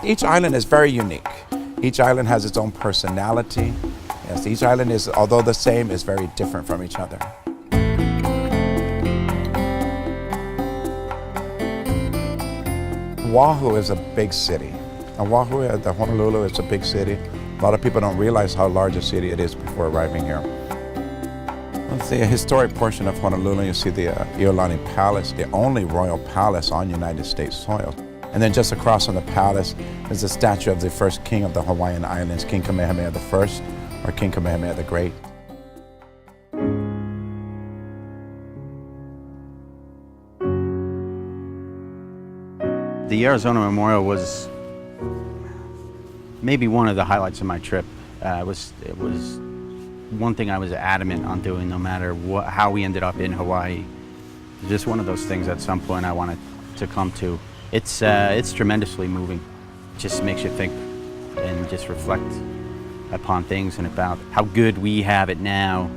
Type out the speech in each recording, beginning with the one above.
Each island is very unique. Each island has its own personality. Yes, each island is, although the same, is very different from each other. Oahu is a big city. Oahu, the Honolulu, is a big city. A lot of people don't realize how large a city it is before arriving here. It's the historic portion of Honolulu. You see the Iolani Palace, the only royal palace on United States soil. And then just across from the palace is the statue of the first king of the Hawaiian Islands, King Kamehameha I, or King Kamehameha the Great. The Arizona Memorial was maybe one of the highlights of my trip. It was one thing I was adamant on doing, no matter how we ended up in Hawaii. Just one of those things at some point I wanted to come to. It's tremendously moving. It just makes you think and just reflect upon things and about how good we have it now,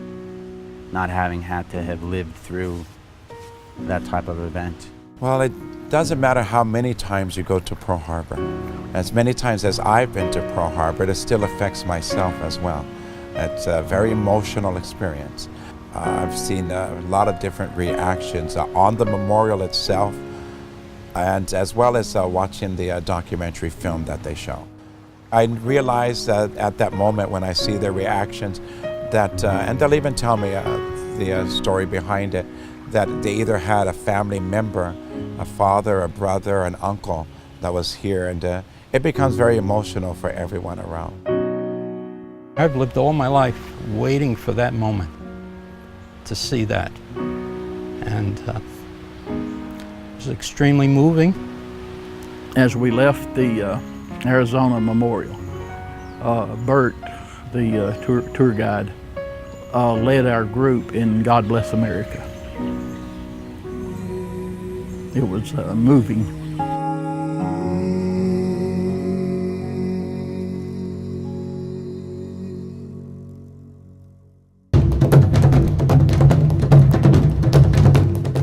not having had to have lived through that type of event. Well, it doesn't matter how many times you go to Pearl Harbor. As many times as I've been to Pearl Harbor, it still affects myself as well. It's a very emotional experience. I've seen a lot of different reactions on the memorial itself, and as well as watching the documentary film that they show. I realized that at that moment when I see their reactions that, and they'll even tell me the story behind it, that they either had a family member, a father, a brother, an uncle that was here, and it becomes very emotional for everyone around. I've lived all my life waiting for that moment to see that, and it was extremely moving. As we left the Arizona Memorial, Bert, the tour guide, led our group in God Bless America. It was moving.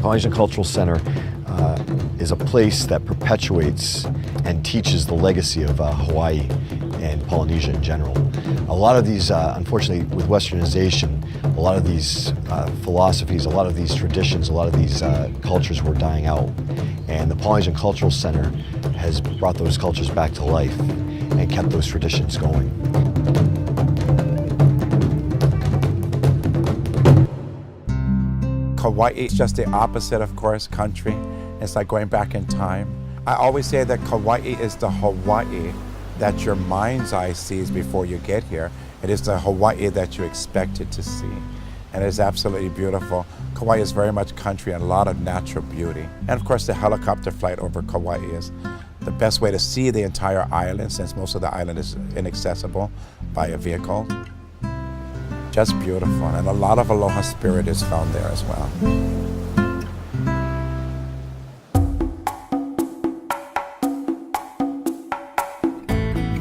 Polynesian Cultural Center is a place that perpetuates and teaches the legacy of Hawaii and Polynesia in general. A lot of these, unfortunately, with westernization, a lot of these philosophies, a lot of these traditions, a lot of these cultures were dying out. And the Polynesian Cultural Center has brought those cultures back to life and kept those traditions going. Kauai is just the opposite, of course, country. It's like going back in time. I always say that Kauai is the Hawaii that your mind's eye sees before you get here. It is the Hawaii that you expected to see. And it is absolutely beautiful. Kauai is very much country and a lot of natural beauty. And of course, the helicopter flight over Kauai is the best way to see the entire island, since most of the island is inaccessible by a vehicle. Just beautiful, and a lot of aloha spirit is found there as well.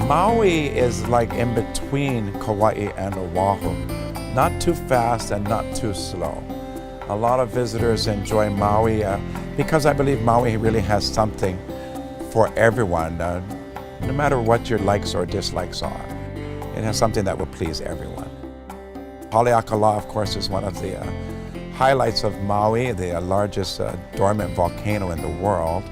Maui is like in between Kauai and Oahu. Not too fast and not too slow. A lot of visitors enjoy Maui because I believe Maui really has something for everyone, no matter what your likes or dislikes are. It has something that will please everyone. Haleakala, of course, is one of the highlights of Maui, the largest dormant volcano in the world.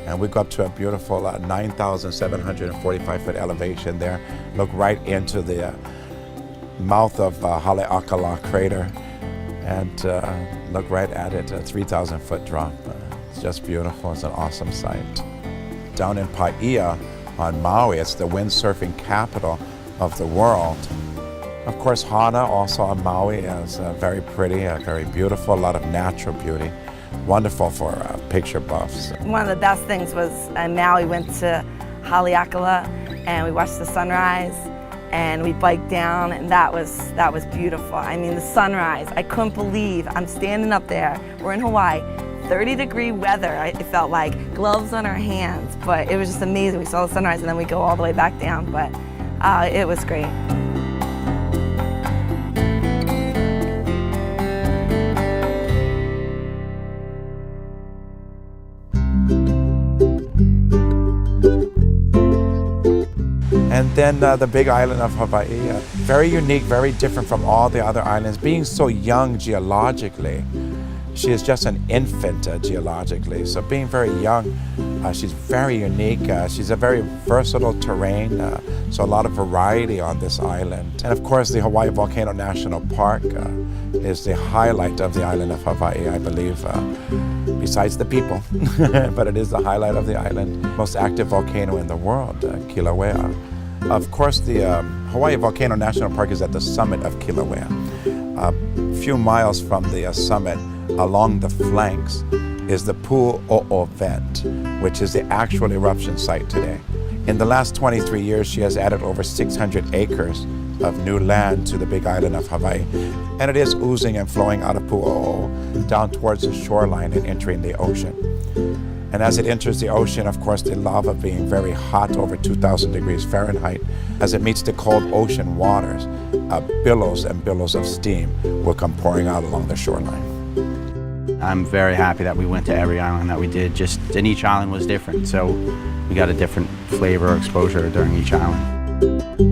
And we go up to a beautiful 9,745 foot elevation there, look right into the mouth of Haleakala crater, and look right at it, a 3,000 foot drop. It's just beautiful, it's an awesome sight. Down in Paia on Maui, it's the windsurfing capital of the world. Of course, Hana, also on Maui, is very pretty, very beautiful, a lot of natural beauty. Wonderful for picture buffs. One of the best things was in Maui, we went to Haleakala and we watched the sunrise and we biked down, and that was beautiful. I mean, the sunrise, I couldn't believe I'm standing up there. We're in Hawaii, 30-degree weather, it felt like, gloves on our hands, but it was just amazing. We saw the sunrise and then we go all the way back down, but it was great. And then the big island of Hawaii, very unique, very different from all the other islands. Being so young geologically, she is just an infant geologically. So being very young, she's very unique. She's a very versatile terrain, so a lot of variety on this island. And of course, the Hawaii Volcano National Park is the highlight of the island of Hawaii, I believe, besides the people. But it is the highlight of the island. Most active volcano in the world, Kilauea. Of course, the Hawaii Volcano National Park is at the summit of Kilauea. A few miles from the summit, along the flanks, is the Pu'o'o vent, which is the actual eruption site today. In the last 23 years, she has added over 600 acres of new land to the big island of Hawaii. And it is oozing and flowing out of Pu'o'o down towards the shoreline and entering the ocean. And as it enters the ocean, of course, the lava being very hot, over 2,000 degrees Fahrenheit, as it meets the cold ocean waters, billows and billows of steam will come pouring out along the shoreline. I'm very happy that we went to every island that we did, and each island was different, so we got a different flavor or exposure during each island.